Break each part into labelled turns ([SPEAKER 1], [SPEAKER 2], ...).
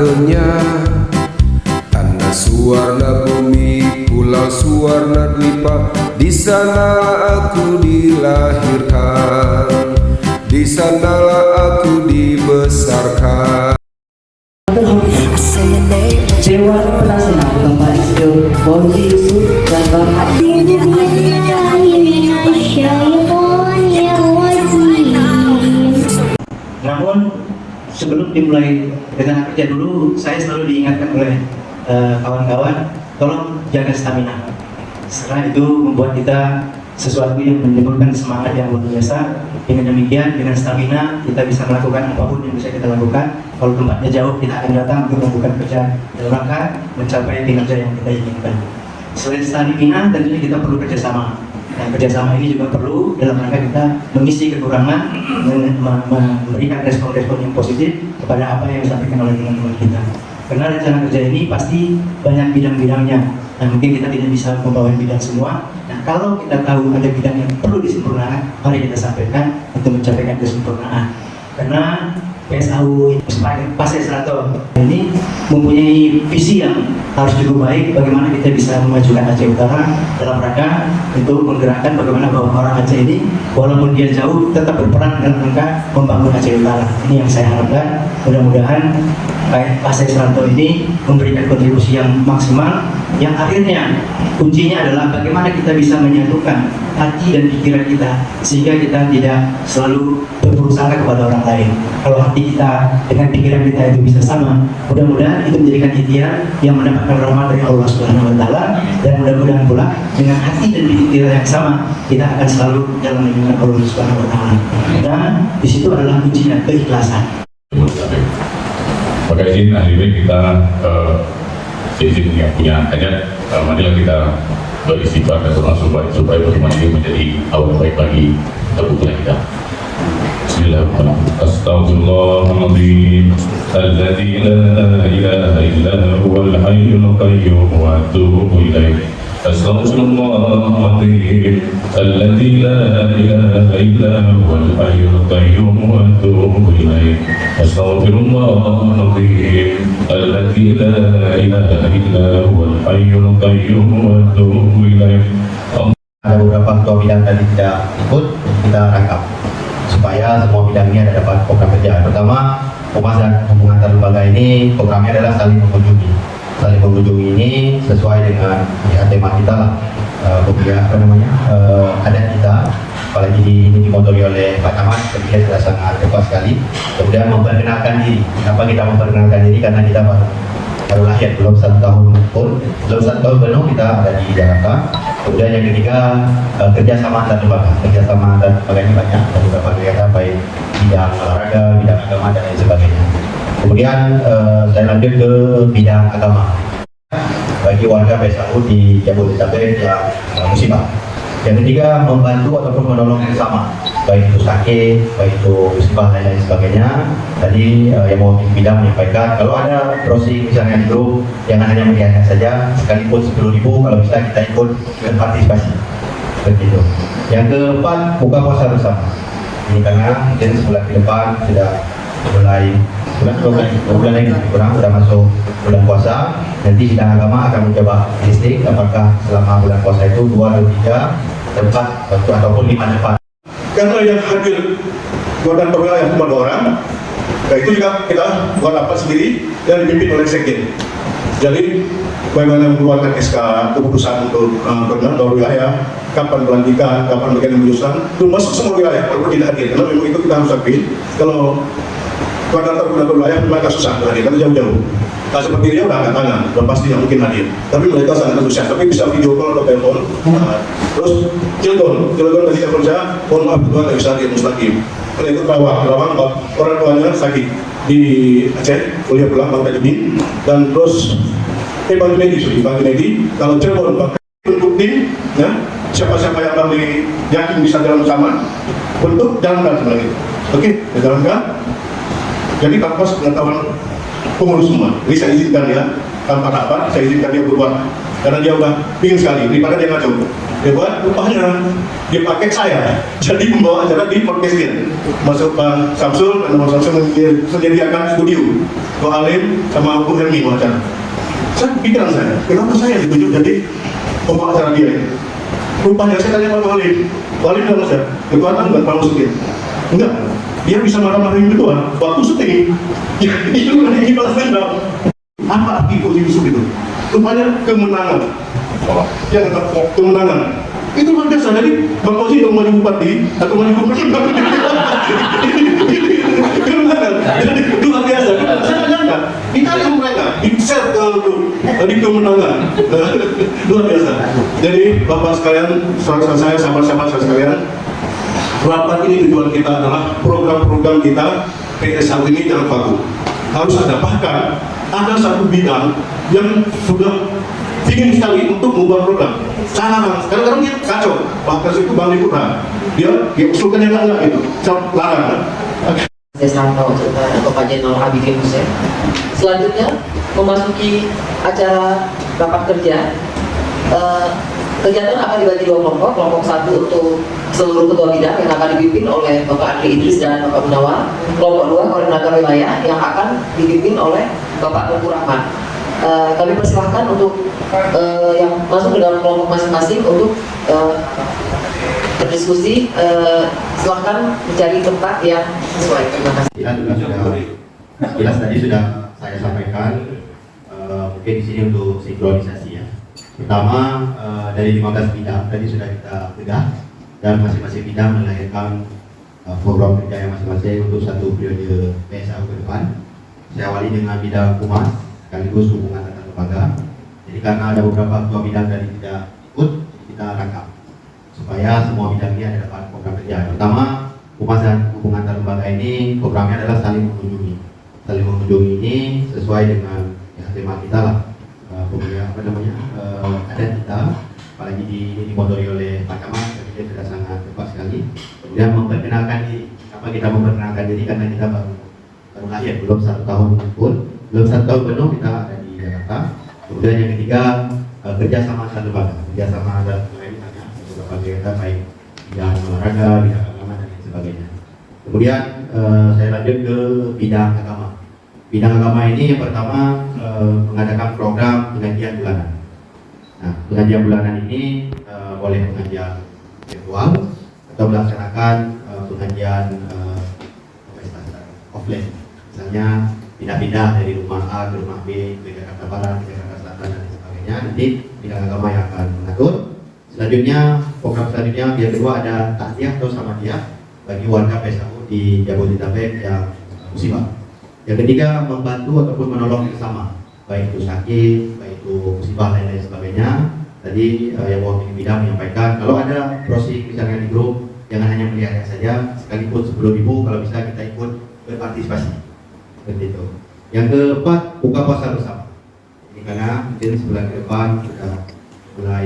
[SPEAKER 1] Renya, tanah suwarna bumi, pulau suwarna dwipa. Di sanalah aku dilahirkan, di sanalah aku dibesarkan.
[SPEAKER 2] Dewan Pelaksana Bapak Isyo Boji Yusuf dan Bapak
[SPEAKER 3] Namun sebelum dimulai dengan kerja dulu, saya selalu diingatkan oleh kawan-kawan, tolong jaga stamina. Setelah itu membuat kita sesuatu yang menimbulkan semangat yang luar biasa. Dengan demikian, dengan stamina kita bisa melakukan apapun yang bisa kita lakukan. Kalau tempatnya jauh, kita akan datang untuk melakukan kerja dalam rangka mencapai kinerja yang kita inginkan. Selain stamina, tentunya kita perlu kerjasama. Dan kerjasama ini juga perlu dalam rangka kita mengisi kekurangan, memberikan respon-respon yang positif kepada apa yang disampaikan oleh teman-teman kita. Karena rencana kerja ini pasti banyak bidang-bidangnya, dan mungkin kita tidak bisa membawa bidang semua. Nah, kalau kita tahu ada bidang yang perlu disempurnakan, mari kita sampaikan untuk mencapai kesempurnaan. Karena PSAU Pasir Serato ini mempunyai visi yang harus cukup baik, bagaimana kita bisa memajukan Aceh Utara dalam rangka untuk menggerakkan bagaimana bahwa orang Aceh ini walaupun dia jauh tetap berperan dalam rangka membangun Aceh Utara. Ini yang saya harapkan, mudah-mudahan Pasir Serato ini memberikan kontribusi yang maksimal, yang akhirnya kuncinya adalah bagaimana kita bisa menyatukan hati dan pikiran kita sehingga kita tidak selalu berprasangka kepada orang lain. Kalau hati kita dengan pikiran kita itu bisa sama, mudah-mudahan itu menjadikan ikhtiar yang mendapatkan rahmat dari Allah Subhanahu wa taala, dan mudah-mudahan pula dengan hati dan pikiran yang sama kita akan selalu dalam lindungan Allah Subhanahu wa taala. Dan di situ adalah kuncinya keikhlasan.
[SPEAKER 4] Maka izin hari ini kita izin yang punya hajat, marilah kita beristighfar dan berdoa supaya bagaimana ini menjadi awal baik bagi kebutuhan kita. Bismillahirrahmanirrahim. Astaghfirullahaladzim alladzi la ilaha illa huwal hayyul qayyum wa atubu ilaih. Astaghfirullahaladzim alladzi la ilaha illa huwal hayyul qayyum wa atubu ilaih. Astaghfirullahaladzim alladzi la ilaha illa huwal hayyul qayyum wa atubu ilaih.
[SPEAKER 5] Ada beberapa ketua bidang tadi tidak ikut, kita rangkap supaya semua bidang ini ada dapat program kerja. Pertama, Humas dan Hubungan Antar Lembaga ini programnya adalah saling mengunjungi. Saling mengunjungi ini sesuai dengan ya, tema kita lah, adat kita. Apalagi ini dimotori oleh Pak Camat, kemudian sudah sangat tepat sekali. Kemudian memperkenalkan diri. Kenapa kita memperkenalkan diri? Karena kita baru lahir, belum 1 tahun pun, belum 1 tahun penuh kita ada di Jakarta. Kemudian yang ketiga, kerjasama antar lembaga. Kerjasama antar lembaga ini banyak, ada beberapa kegiatan baik bidang olahraga, bidang agama dan lain sebagainya. Kemudian saya lanjut ke bidang agama. Bagi warga PSAU di Jabodetabek yang musibah. Yang ketiga, membantu ataupun menolong bersama, baik itu sakit, baik itu musibah dan lain sebagainya. Tadi yang mau bidang menyampaikan, kalau ada browsing misalnya di grup, jangan hanya melihatnya saja, sekalipun 10.000 kalau bisa kita ikut berpartisipasi. Begitu. Yang keempat, buka puasa bersama. Ini karena mungkin sebulan ke depan sudah mulai bulan lagi kurang sudah masuk bulan puasa. Nanti bidang agama akan mencoba listing apakah selama bulan puasa itu 2 atau 3 tempat ataupun 5 tempat.
[SPEAKER 6] Karena yang hadir koordinator perwilayah yang cuma 2 orang, nah itu juga kita buat rapat sendiri dan dipimpin oleh sekjen. Jadi bagaimana mengeluarkan SK keputusan untuk koordinator wilayah, kapan pelantikan, kapan bagaimana menyusun, itu masuk semua wilayah walaupun tidak hadir. Karena memang itu kita harus akui. Kalau koordinator wilayah mereka susah hadir karena jauh-jauh. Nah seperti dia udah angkat tangan, dan pasti yang mungkin hadir. Tapi mereka sangat antusias, tapi bisa video call atau telepon. Terus Cilegon tadi telepon saya, mohon maaf ketua nggak bisa hadir mustaqim. Karena itu Kerawang orang tuanya sakit di Aceh, kuliah pulang Bang Tajudin, dan terus Bang Junedi, kalau Cilegon Bang untuk tim, ya, siapa-siapa yang Bang yakin bisa jalan bersama, untuk jalankan sebenarnya. Oke, jalankan. Jadi tanpa pengetahuan pengurus semua. Jadi saya izinkan ya, tanpa rapat, saya izinkan dia berbuat. Karena dia udah pingin sekali, daripada dia ngaco. ya kan, rupanya dia pakai saya jadi membawa acara di podcast dia. Masuk Pak Samsul, dan Pak Samsul menyediakan studio Pak Alim sama Bu Helmi mau acara. Saya pikiran saya, kenapa saya ditunjuk jadi pembawa acara dia? Rupanya saya tanya Pak Alim, Pak Alim bilang saya, ketua enggak mau syuting? Enggak, dia bisa marah-marahin ketua waktu syuting. Itu lagi balas dendam. Apa arti Koji Yusuf itu? Rupanya kemenangan. Yang kata kemenangan. Itu luar biasa. Jadi Bang Koji yang maju bupati atau maju gubernur. Kemenangan. Jadi luar biasa. Saya tanyakan, ditarik mereka, di-share ke kemenangan. Luar biasa. Jadi Bapak sekalian, saudara saya, sahabat-sahabat saya sekalian, rapat ini tujuan kita adalah program-program kita PSAU ini jangan vakum. Harus ada, bahkan ada satu bidang yang sudah ingin sekali untuk mengubah program. Cara kadang-kadang dia kacau. Bahkan itu Bang Lipura, dia usulkan yang enggak itu, larang.
[SPEAKER 7] Saya Santau Bapak Jenderal Abidin Hussein. Selanjutnya memasuki acara rapat kerja. Kegiatan akan dibagi dua kelompok. Kelompok satu untuk seluruh ketua bidang yang akan dipimpin oleh Bapak Andri Idris dan Bapak Munawar. Kelompok dua koordinator wilayah yang akan dipimpin oleh Bapak Tengku Rahman. Kami persilahkan untuk yang masuk ke dalam kelompok masing-masing untuk berdiskusi. Silahkan mencari tempat yang sesuai. Terima kasih.
[SPEAKER 5] Jelas tadi sudah saya sampaikan, mungkin di sini untuk sinkronisasi ya. Pertama, dari 15 bidang tadi sudah kita bedah dan masing-masing bidang melahirkan program kerja yang masing-masing untuk satu periode PSAU ke depan. Saya awali dengan bidang humas sekaligus hubungan antar lembaga. Jadi karena ada beberapa ketua bidang dari tidak ikut, kita rangkap supaya semua bidang ini ada dapat program kerja. Pertama, humas dan hubungan antar lembaga ini programnya adalah saling mengunjungi. Saling mengunjungi ini sesuai dengan ya, tema kita lah. Kemudian adat kita, apalagi dimotori oleh Pak Camat, dia sudah sangat tepat sekali. Kemudian memperkenalkan diri. Kenapa kita memperkenalkan diri? Karena kita baru lahir, belum 1 tahun pun, belum 1 tahun penuh kita ada di Jakarta. Kemudian yang ketiga, kerjasama antar lembaga, kerjasama antar lembaga, beberapa kegiatan baik bidang olahraga, bidang agama dan lain sebagainya. Kemudian saya lanjut ke bidang agama. Bidang agama ini yang pertama mengadakan program pengajian bulanan. Nah, pengajian bulanan ini boleh pengajian virtual atau melaksanakan pengajian offline. Misalnya pindah-pindah dari rumah A ke rumah B, ke Jakarta Barat, ke Jakarta Selatan dan sebagainya. Nanti bidang agama yang akan mengatur. Selanjutnya, program selanjutnya yang kedua ada takziah atau samadiyah bagi warga PSAU di Jabodetabek yang musibah. Yang ketiga, membantu ataupun menolong bersama, baik itu sakit, baik itu musibah dan lain sebagainya. Tadi yang wakil bidang menyampaikan kalau ada prosik misalnya di grup, jangan hanya melihatnya saja, sekalipun 10.000 kalau bisa kita ikut berpartisipasi. Seperti itu. Yang keempat, buka puasa bersama. Ini karena mungkin sebulan ke depan sudah mulai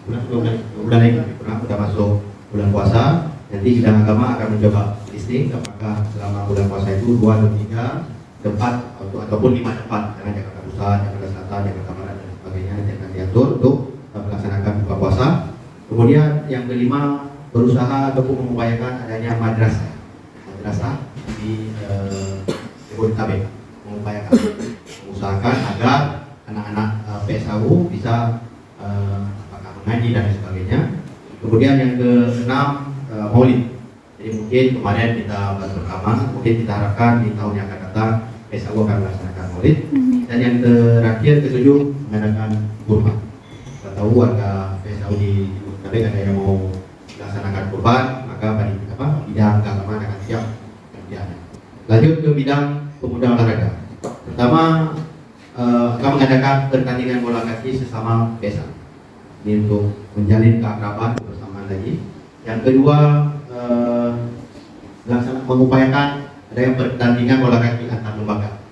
[SPEAKER 5] bulan lagi, sudah masuk bulan puasa. Nanti bidang agama akan mencoba listing apakah selama bulan puasa itu 2 atau 3 tempat ataupun 5 tempat, karena Jakarta Pusat, Jakarta Selatan, Jakarta Barat dan sebagainya nanti akan diatur untuk melaksanakan buka puasa. Kemudian yang kelima, berusaha ataupun mengupayakan adanya madrasah di Jabodetabek, mengusahakan agar anak-anak PSAU bisa apakah mengaji dan sebagainya. Kemudian yang keenam, maulid. Jadi mungkin kemarin kita bahas bersama, mungkin kita harapkan di tahun yang akan datang PSAU akan melaksanakan maulid. Dan yang terakhir, ketujuh, mengadakan kurban. Kita tahu warga PSAU di Jabodetabek ada yang mau melaksanakan kurban, maka bidang keagamaan akan siap kerjanya. Lanjut ke bidang pemuda olahraga. Pertama, akan mengadakan pertandingan bola kaki sesama PSAU. Ini untuk menjalin keakraban bersamaan lagi. Yang kedua, mengupayakan ada yang pertandingan bola kaki antar lembaga,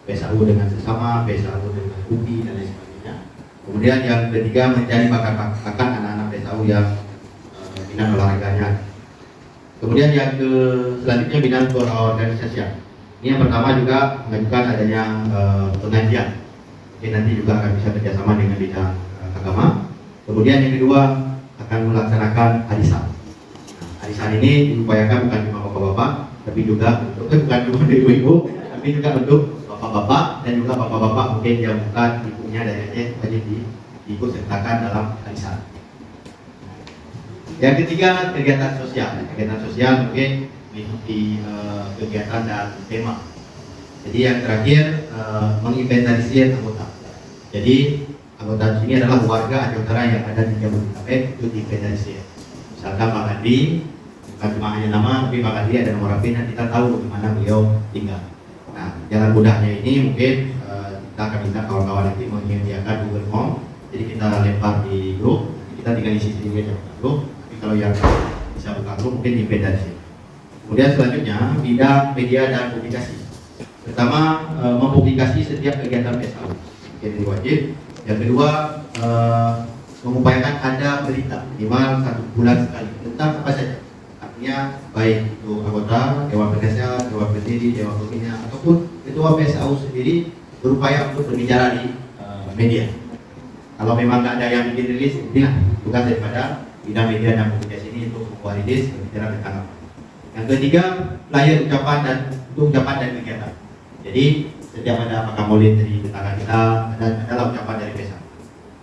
[SPEAKER 5] PSAU dengan sesama, PSAU dengan UPI dan lain sebagainya. Kemudian yang ketiga, mencari bakat anak-anak PSAU yang minat olahraganya. Kemudian yang selanjutnya bidang keorganisasian. Ini yang pertama juga mengajukan adanya pengajian. Mungkin nanti juga akan bisa kerjasama dengan bidang agama. Kemudian yang kedua, akan melaksanakan arisan. Nah, arisan ini diupayakan bukan cuma bapak-bapak, tapi juga untuk bukan cuma ibu-ibu, tapi juga untuk bapak-bapak dan juga bapak-bapak mungkin yang bukan ibunya dari Aceh wajib diikut sertakan dalam arisan. Yang ketiga, kegiatan sosial. Kegiatan sosial mungkin mengikuti kegiatan dan tema. Jadi yang terakhir menginventarisir anggota. Jadi anggota di sini adalah warga Aceh Utara yang ada di Jabodetabek itu diinventarisir. Misalkan Pak Adri, bukan cuma hanya nama, tapi Pak Adri ada nomor HP dan kita tahu di mana beliau tinggal. Nah, jalan mudahnya ini mungkin kita akan minta kawan-kawan nanti menyediakan Google Form. Jadi kita lempar di grup, kita tinggal isi sendiri aja grup. Tapi kalau yang bisa buka grup mungkin diinventarisir. Kemudian selanjutnya bidang media dan publikasi. Pertama, mempublikasi setiap kegiatan PSAU. Jadi wajib. Yang kedua, mengupayakan ada berita minimal 1 bulan sekali tentang apa saja. Artinya baik itu anggota, dewan penasehat, dewan pendiri, dewan pembina ataupun ketua PSAU sendiri berupaya untuk berbicara di media. Kalau memang nggak ada yang bikin rilis, inilah tugas daripada bidang media dan publikasi ini untuk membuat rilis berbicara tentang apa. Yang ketiga, flyer ucapan dan kegiatan. Jadi setiap ada apakah maulid dari tetangga kita adalah ucapan dari PSAU.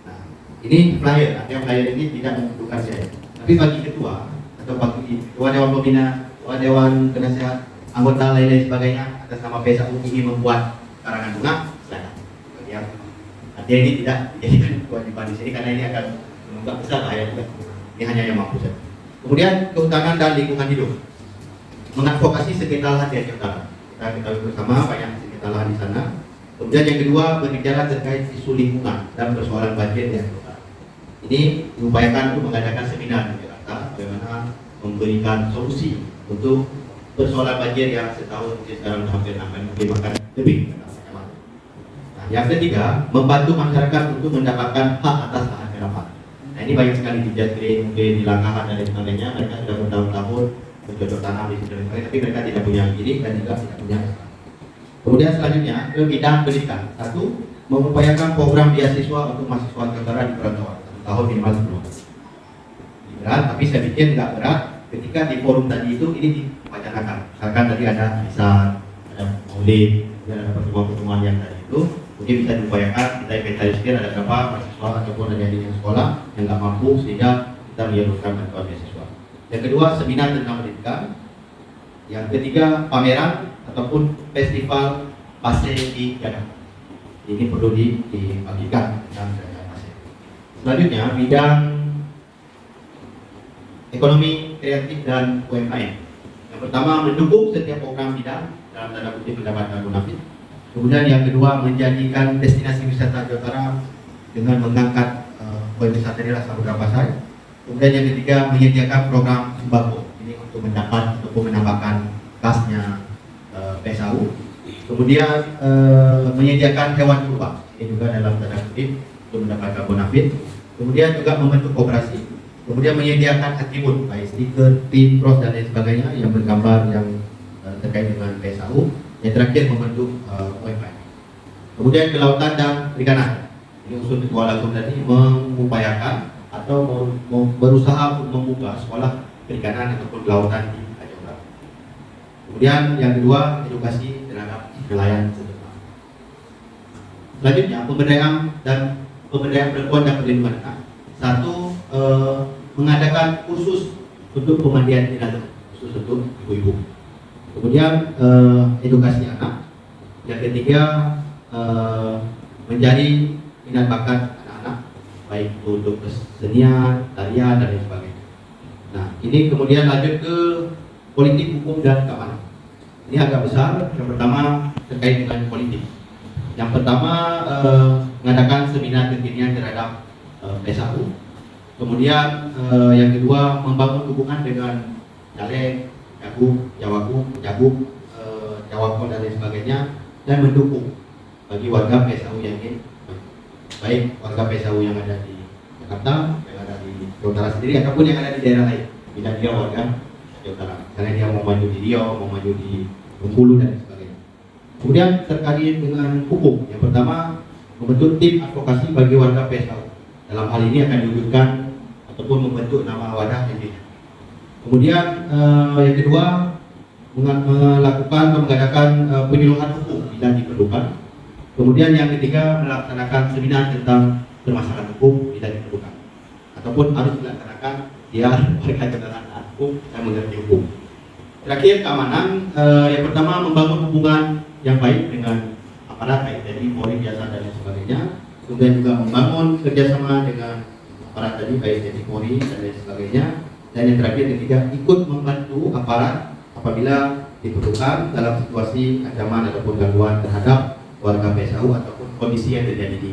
[SPEAKER 5] Nah, ini flyer, artinya flyer ini tidak membutuhkan saya. Tapi bagi ketua atau bagi ketua dewan pembina, ketua dewan penasehat, anggota lain-lain sebagainya atas nama PSAU ingin membuat karangan bunga, silakan. Artinya ini tidak dijadikan kewajiban di sini karena ini akan menunggak besar bahaya juga. Ini hanya yang mampu saja. Kemudian kehutanan dan lingkungan hidup, mengadvokasi sengketa lahan di Aceh Utara. Kita ketahui bersama banyak sengketa lahan di sana. Kemudian yang kedua, berbicara terkait isu lingkungan dan persoalan banjir di Aceh Utara. Ini diupayakan untuk mengadakan seminar di Jakarta, bagaimana memberikan solusi untuk persoalan banjir yang setahun sekarang hampir mungkin lebih. Nah, yang ketiga, membantu masyarakat untuk mendapatkan hak atas lahan garapan. Nah, ini banyak sekali di Jatri, mungkin di Langkahan dan lain sebagainya. Mereka sudah bertahun-tahun bercocok tanam di situ, tapi mereka tidak punya giling dan juga tidak punya. Kemudian selanjutnya ke bidang pendidikan. Satu, mengupayakan program beasiswa untuk mahasiswa negara di perantauan 1 tahun minimal 10. Berat, tapi saya pikir nggak berat ketika di forum tadi itu ini diwacanakan. Misalkan tadi ada arisan, ada maulid, ada pertemuan-pertemuan yang tadi itu, mungkin bisa diupayakan kita inventarisir ada berapa mahasiswa ataupun ada yang sekolah yang nggak mampu sehingga kita menyalurkan bantuan beasiswa. Yang kedua, seminar tentang pendidikan. Yang ketiga, pameran ataupun festival pasir di Jakarta. Ini perlu dibagikan tentang pasir. Selanjutnya, bidang ekonomi kreatif dan UMKM. Yang pertama, mendukung setiap program bidang dalam tanda kutip pendapatan munafik. Kemudian yang kedua, menjadikan destinasi wisata Jawa Utara dengan mengangkat poin wisata di Samudra Pasar. Kemudian yang ketiga, menyediakan program sembako ini untuk mendapat ataupun menambahkan kasnya PSAU. Kemudian menyediakan hewan kurban ini juga dalam tanda kutip untuk mendapatkan bonafit. Kemudian juga membentuk koperasi. Kemudian menyediakan atribut baik stiker, pin, cross dan lain sebagainya yang bergambar yang terkait dengan PSAU. Yang terakhir membentuk UMKM. Kemudian kelautan dan perikanan. Ini usul ketua langsung tadi mengupayakan atau berusaha untuk membuka sekolah perikanan ataupun kelautan di Aceh Utara. Kemudian yang kedua, edukasi terhadap nelayan setempat. Selanjutnya, pemberdayaan perempuan dan perlindungan anak. Satu, mengadakan kursus untuk pemandian jenazah, khusus untuk ibu-ibu. Kemudian edukasi anak. Yang ketiga, menjadi minat bakat anak-anak, baik itu untuk kesenian, tarian dan lain sebagainya. Nah, ini kemudian lanjut ke politik, hukum dan keamanan. Ini agak besar. Yang pertama terkait dengan politik. Yang pertama mengadakan seminar kekinian terhadap PSAU. Kemudian yang kedua membangun hubungan dengan caleg, cagup, cawapres dan lain sebagainya, dan mendukung bagi warga PSAU yang ingin, baik warga PSAU yang ada di Jakarta, yang ada di Jawa Utara sendiri ataupun yang ada di daerah lain. Tidak dia warga Jawa Utara, karena dia mau maju di Riau, mau maju di Bengkulu dan sebagainya. Kemudian terkait dengan hukum, yang pertama membentuk tim advokasi bagi warga PSAU. Dalam hal ini akan diwujudkan ataupun membentuk nama wadah yang beda. Kemudian yang kedua, melakukan atau mengadakan penyuluhan hukum bila diperlukan. Kemudian yang ketiga, melaksanakan seminar tentang permasalahan hukum bila diperlukan, ataupun harus dilaksanakan biar mereka kenal hukum dan mengerti hukum. Terakhir, keamanan. Yang pertama, membangun hubungan yang baik dengan aparat baik TNI, Polri, biasa dan lain sebagainya. Kemudian juga membangun kerjasama dengan aparat tadi baik TNI, Polri dan lain sebagainya. Dan yang terakhir ketiga, ikut membantu aparat apabila diperlukan dalam situasi ancaman ataupun gangguan terhadap warga PSAU ataupun kondisi yang terjadi di